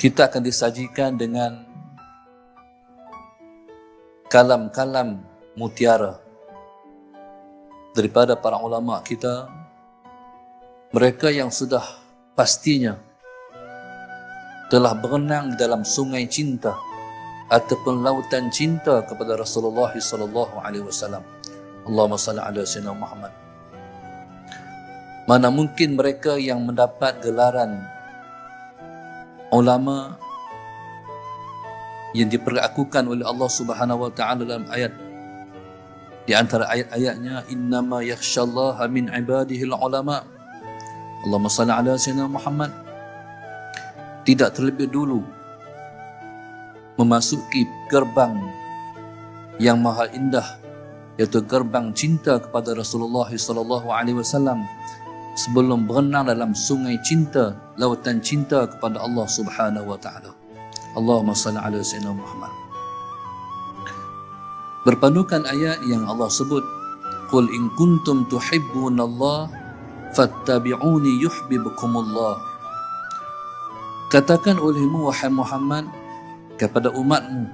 kita akan disajikan dengan kalam-kalam mutiara daripada para ulama kita, mereka yang sudah pastinya telah berenang di dalam sungai cinta ataupun lautan cinta kepada Rasulullah sallallahu alaihi wasallam. Allahumma salli ala sayyidina Muhammad. Mana mungkin mereka yang mendapat gelaran ulama yang diperlakukan oleh Allah Subhanahu wa taala dalam ayat, di antara ayat-ayatnya, innama yakhsyallaha min ibadihil ulama. Allahumma salli ala sayyidina Muhammad. Tidak terlebih dulu memasuki gerbang yang maha indah, yaitu gerbang cinta kepada Rasulullah sallallahu alaihi wasallam, sebelum berenang dalam sungai cinta, lautan cinta kepada Allah Subhanahu wa taala. Allahumma salli ala sayyidina Muhammad. Berpandukan ayat yang Allah sebut, qul in kuntum tuhibbunallaha fattabi'uni yuhibbukumullah. Katakan olehmu wahai Muhammad kepada umatmu,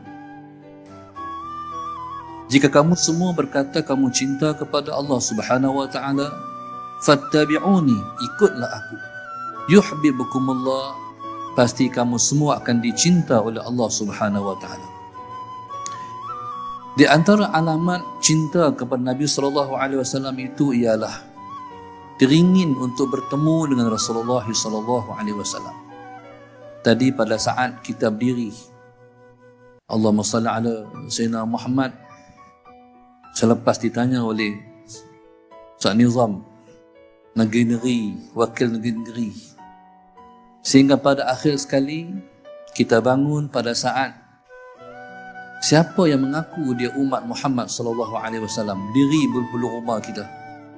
jika kamu semua berkata kamu cinta kepada Allah Subhanahu wa taala, fattabi'uni, ikutlah aku, yuhibbukumullah, pasti kamu semua akan dicinta oleh Allah Subhanahu wa taala. Di antara alamat cinta kepada Nabi sallallahu alaihi wasallam itu ialah teringin untuk bertemu dengan Rasulullah sallallahu alaihi wasallam. Tadi pada saat kita berdiri, Allahumma salli ala sayyidina Muhammad, selepas ditanya oleh Ustaz Nizam, negeri-negeri, wakil negeri-negeri, sehingga pada akhir sekali kita bangun pada saat siapa yang mengaku dia umat Muhammad sallallahu alaihi wasallam, diri berbulu rumah kita,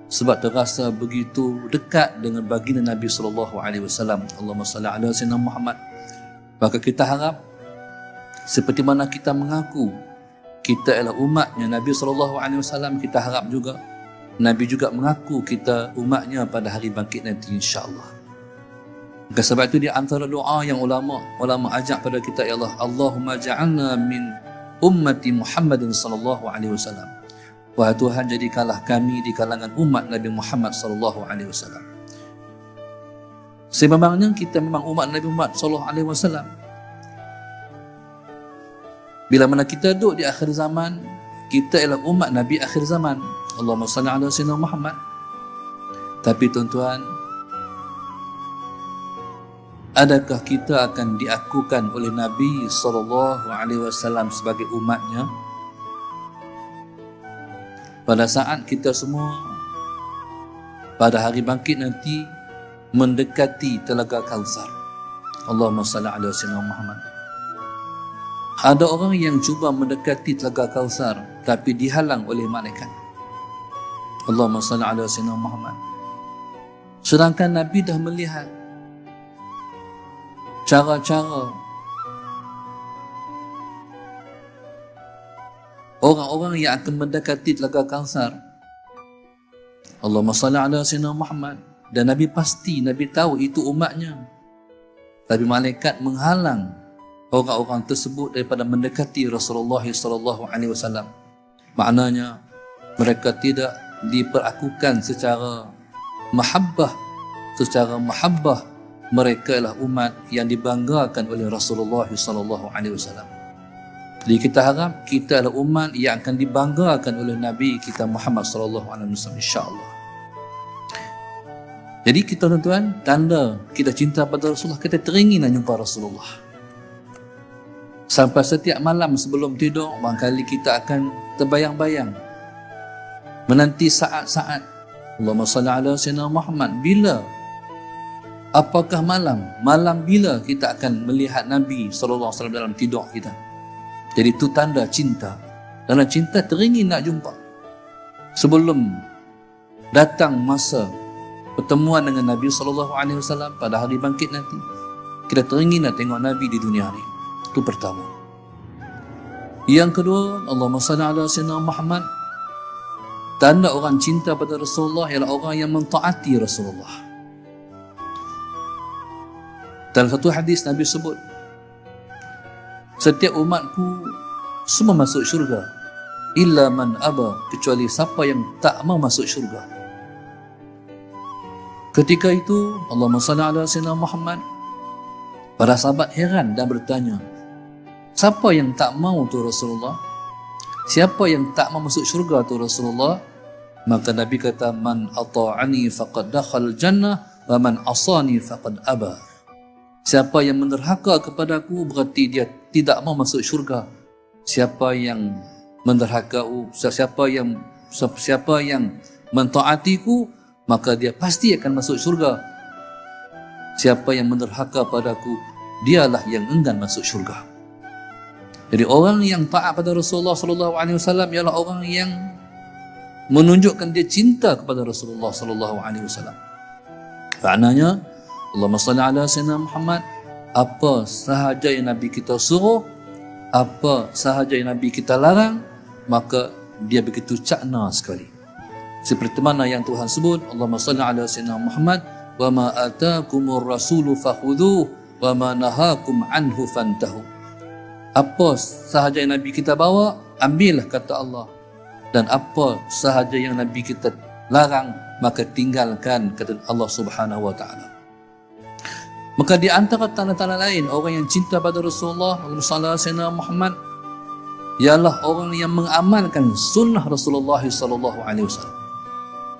sebab terasa begitu dekat dengan baginda Nabi sallallahu alaihi wasallam. Allahumma salli ala sayyidina Muhammad. Maka kita harap seperti mana kita mengaku kita adalah umatnya Nabi sallallahu alaihi wasallam, kita harap juga Nabi juga mengaku kita umatnya pada hari bangkit nanti, insya-Allah. Maka sebab itu di antara doa yang ulama ajak pada kita ialah Allahumma ja'alna min ummati Muhammadin sallallahu alaihi wasallam. Wahai Tuhan, jadikanlah kami di kalangan umat Nabi Muhammad sallallahu alaihi wasallam. Sememangnya kita memang umat Nabi Muhammad sallallahu alaihi wasallam. Bila mana kita duduk di akhir zaman, kita ialah umat Nabi akhir zaman. Allahumma salli ala sayyidina Muhammad. Tapi tuan-tuan, adakah kita akan diakukan oleh Nabi sallallahu alaihi wasallam sebagai umatnya? Pada saat kita semua pada hari bangkit nanti mendekati Telaga Kausar, Allahumma salli ala sayyidina Muhammad. Ada orang yang cuba mendekati Telaga Kausar tapi dihalang oleh malaikat. Allahumma salli ala sayyidina Muhammad. Sedangkan Nabi dah melihat cara-cara orang-orang yang akan mendekati Telaga Kausar. Allahumma salli ala sayyidina Muhammad. Dan Nabi pasti, Nabi tahu itu umatnya. Tapi malaikat menghalang orang-orang tersebut daripada mendekati Rasulullah sallallahu alaihi wasallam. Maknanya mereka tidak diperlakukan secara mahabbah. Secara mahabbah mereka adalah umat yang dibanggakan oleh Rasulullah sallallahu alaihi wasallam. Jadi kita harap kita adalah umat yang akan dibanggakan oleh Nabi kita Muhammad sallallahu alaihi wasallam, insya-Allah. Jadi kita tuan-tuan, tanda kita cinta pada Rasulullah, kita teringin nak jumpa Rasulullah. Sampai setiap malam sebelum tidur, barangkali kita akan terbayang-bayang menanti saat-saat Allahumma salli ala sayyidina Muhammad, bila, apakah malam bila kita akan melihat Nabi sallallahu alaihi wasallam dalam tidur kita. Jadi itu tanda cinta. Karena cinta teringin nak jumpa. Sebelum datang masa pertemuan dengan Nabi sallallahu alaihi wasallam pada hari bangkit nanti, kita teringin nak tengok Nabi di dunia ni. Itu pertama. Yang kedua, Allahumma salli ala sayyidina Muhammad. Tanda orang cinta pada Rasulullah ialah orang yang mentaati Rasulullah. Dalam satu hadis Nabi sebut, setiap umatku semua masuk syurga, illa man aba, kecuali siapa yang tak mau masuk syurga. Ketika itu Allahumma salli ala sayyidina Muhammad, para sahabat heran dan bertanya, siapa yang tak mau tu Rasulullah? Siapa yang tak mau masuk syurga tu Rasulullah? Maka Nabi kata, man ata'ani faqad dakhal jannah wa man asani faqad aba. Siapa yang menderhaka kepadaku berarti dia tidak mau masuk syurga. Siapa yang menderhaka, siapa yang mentaatiku, maka dia pasti akan masuk syurga. Siapa yang menderhaka padaku, dialah yang enggan masuk syurga. Jadi orang yang taat pada Rasulullah sallallahu alaihi wasallam ialah orang yang menunjukkan dia cinta kepada Rasulullah sallallahu alaihi wasallam. Maknanya, Allahumma salli ala sayyidina Muhammad, apa sahaja yang Nabi kita suruh, apa sahaja yang Nabi kita larang, maka dia begitu cakna sekali. Seperti mana yang Tuhan sebut, Allahumma salli ala sayyidina Muhammad, wa ma atakumur rasulu fakhudhuhu wa ma nahakum anhu fantahu. Apa sahaja yang Nabi kita bawa, ambillah, kata Allah. Dan apa sahaja yang Nabi kita larang, maka tinggalkan, kata Allah Subhanahu wa taala. Maka di antara tanda-tanda lain orang yang cinta pada Rasulullah sallallahu alaihi wasallam Muhammad ialah orang yang mengamalkan sunnah Rasulullah sallallahu alaihi wasallam.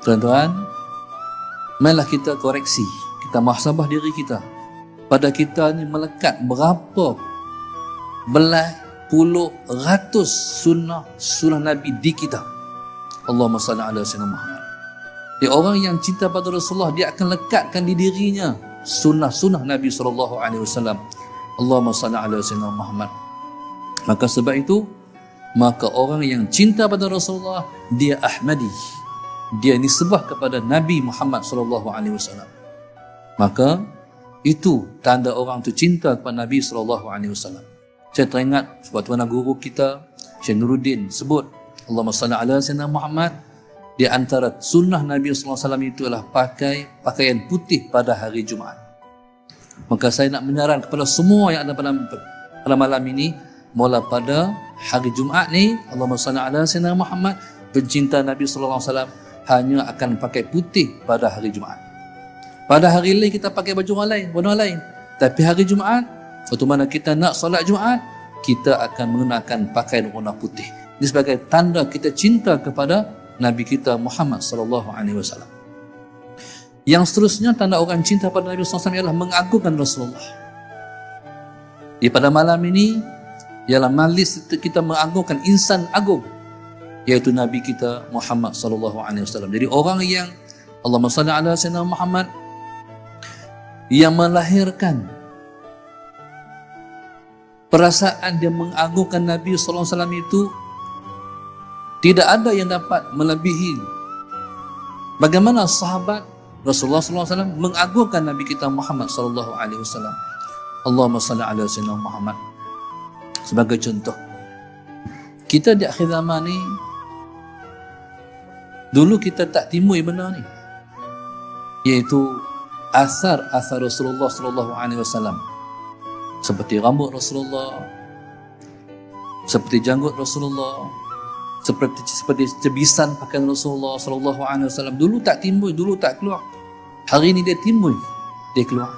Tuan-tuan, marilah kita koreksi, kita muhasabah diri kita. Pada kita ni melekat berapa belas puluh ratus sunnah Nabi di kita. Allahumma salli ala sayyidina Muhammad. Orang yang cinta pada Rasulullah, dia akan lekatkan di dirinya sunnah Nabi sallallahu alaihi wasallam. Allahumma salli ala sayyidina Muhammad. Maka sebab itu, maka orang yang cinta pada Rasulullah, dia Ahmadi. Dia nisbah kepada Nabi Muhammad sallallahu alaihi wasallam. Maka itu tanda orang tu cinta kepada Nabi sallallahu alaihi wasallam. Saya teringat sebab tuan guru kita Syekh Nuruddin sebut, Allahumma salli ala sayyidina Muhammad, di antara sunnah Nabi sallallahu alaihi wasallam itu adalah pakai pakaian putih pada hari Jumaat. Maka saya nak menyarankan kepada semua yang ada pada malam ini, mula pada hari Jumaat ni, Allahumma salli ala sayyidina Muhammad, pencinta Nabi sallallahu alaihi wasallam hanya akan pakai putih pada hari Jumaat. Pada hari lain kita pakai baju warna lain. Tapi hari Jumaat, waktu mana kita nak solat Jumaat, kita akan menggunakan pakaian warna putih. Ini sebagai tanda kita cinta kepada Nabi kita Muhammad sallallahu alaihi wasallam. Yang seterusnya, tanda orang cinta pada Nabi sallallahu alaihi wasallam ialah mengagungkan Rasulullah. Di pada malam ini ialah majlis kita mengagungkan insan agung, iaitu Nabi kita Muhammad sallallahu alaihi wasallam. Jadi orang yang Allahumma salli ala sayyidina Muhammad yang melahirkan perasaan dia mengagungkan Nabi sallallahu alaihi wasallam itu, tidak ada yang dapat melebihi bagaimana sahabat Rasulullah sallallahu alaihi wasallam mengagungkan Nabi kita Muhammad sallallahu alaihi wasallam. Allahumma salli ala sayyidina Muhammad. Sebagai contoh, kita di akhir zaman ni, dulu kita tak timbul benda ni, iaitu asar-asar Rasulullah sallallahu alaihi wasallam. Seperti rambut Rasulullah, seperti janggut Rasulullah, seperti cebisan pakaian Rasulullah sallallahu alaihi wasallam. Dulu tak timbul, dulu tak keluar. Hari ini dia timbul, dia keluar.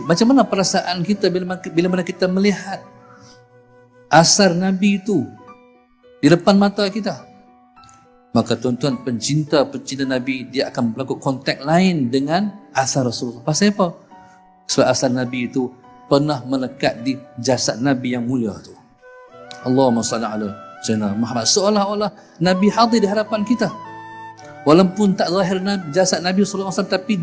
Macam mana perasaan kita bila mana kita melihat asar Nabi itu di depan mata kita? Maka tuan-tuan, pencinta Nabi, dia akan melakukan kontak lain dengan asar Rasulullah. Pasal apa? Sebab asar Nabi itu pernah melekat di jasad Nabi yang mulia tu. Allahumma salli ala sayyidina Muhammad. Seolah-olah Nabi hadir di hadapan kita. Walaupun tak zahir jasad Nabi sallallahu alaihi wasallam, tapi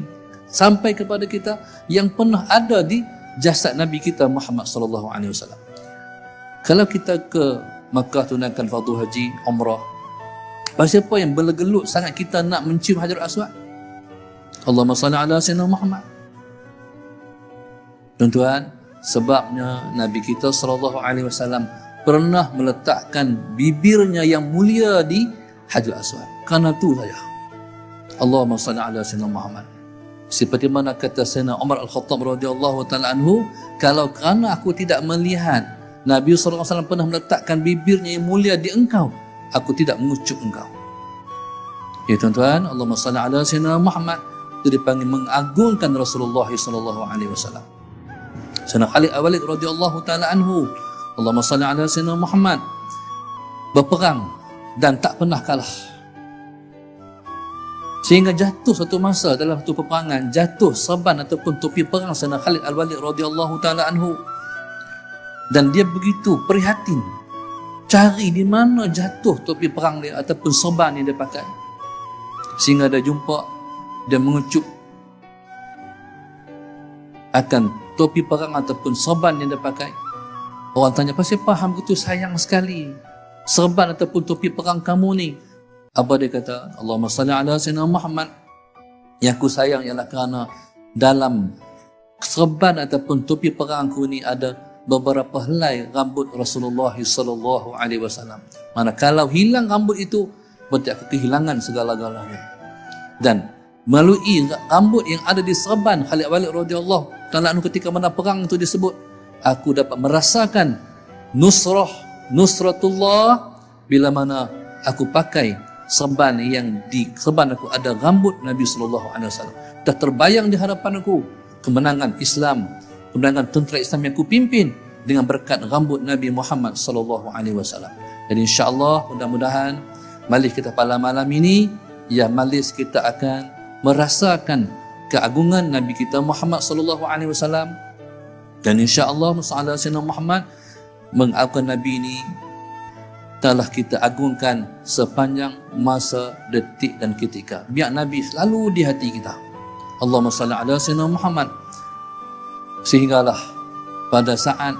sampai kepada kita yang pernah ada di jasad Nabi kita Muhammad sallallahu alaihi wasallam. Kalau kita ke Makkah tunaikan fardu haji, umrah, pasal apa yang bergelut sangat kita nak mencium Hajarul Aswad? Allahumma salli ala sayyidina Muhammad. Tuan-tuan, sebabnya Nabi kita sallallahu alaihi wasallam pernah meletakkan bibirnya yang mulia di Hajarul Aswad. Karena itu saja. Allahumma salli ala sayyidina Muhammad. Seperti mana kata Sayyidina Umar Al-Khattab radhiyallahu taala anhu, kalau kerana aku tidak melihat Nabi SAW pernah meletakkan bibirnya yang mulia di engkau, aku tidak mengucup engkau. Ya tuan-tuan, Allahumma salli ala sayyidina Muhammad, itu dipanggil mengagungkan Rasulullah SAW. Sayyidina Khalid Al-Walid radhiyallahu ta'ala anhu, Allahumma salli ala sayyidina Muhammad, berperang dan tak pernah kalah. Sehingga jatuh satu masa dalam satu peperangan, jatuh serban ataupun topi perang Sayyidina Khalid Al-Walid radhiyallahu ta'ala anhu. Dan dia begitu prihatin, cari di mana jatuh topi perang dia ataupun serban yang dia pakai. Sehingga dia jumpa, dia mengecup akan topi perang ataupun serban yang dia pakai. Orang tanya, pasal faham begitu sayang sekali serban ataupun topi perang kamu ni? Apa dia kata? Allahumma salli ala sayyidina Muhammad, yang aku sayang ialah kerana dalam serban ataupun topi perang aku ni ada beberapa helai rambut Rasulullah sallallahu alaihi wasallam. Mana kalau hilang rambut itu, berarti aku kehilangan segala-galanya. Dan melalui rambut yang ada di serban Khalid Walid radhiyallahu ta'ala anhu ketika menang perang itu disebut, aku dapat merasakan nusratullah bila mana aku pakai serban yang di serban aku ada rambut Nabi sallallahu alaihi wasallam. Dah terbayang di hadapan aku kemenangan Islam, kemenangan tentera Islam yang aku pimpin dengan berkat rambut Nabi Muhammad sallallahu alaihi wasallam. Jadi insya-Allah mudah-mudahan majlis kita pada malam ini, ya majlis kita akan merasakan keagungan Nabi kita Muhammad sallallahu alaihi wasallam, dan insya-Allah musalla sayyidina Muhammad, mengagungkan Nabi ini telah kita agungkan sepanjang masa, detik dan ketika. Biar Nabi selalu di hati kita. Allahumma salli ala sayyidina Muhammad, sehinggalah pada saat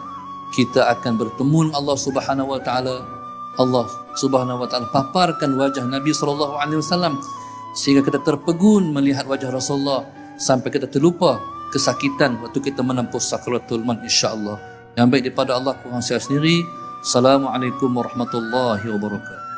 kita akan bertemu dengan Allah Subhanahu wa taala, Allah Subhanahu wa taala paparkan wajah Nabi sallallahu alaihi wasallam sehingga kita terpegun melihat wajah Rasulullah sampai kita terlupa kesakitan waktu kita menempuh sakaratul maut, insya-Allah. Yang baik daripada Allah kurang saya sendiri. Assalamualaikum warahmatullahi wabarakatuh.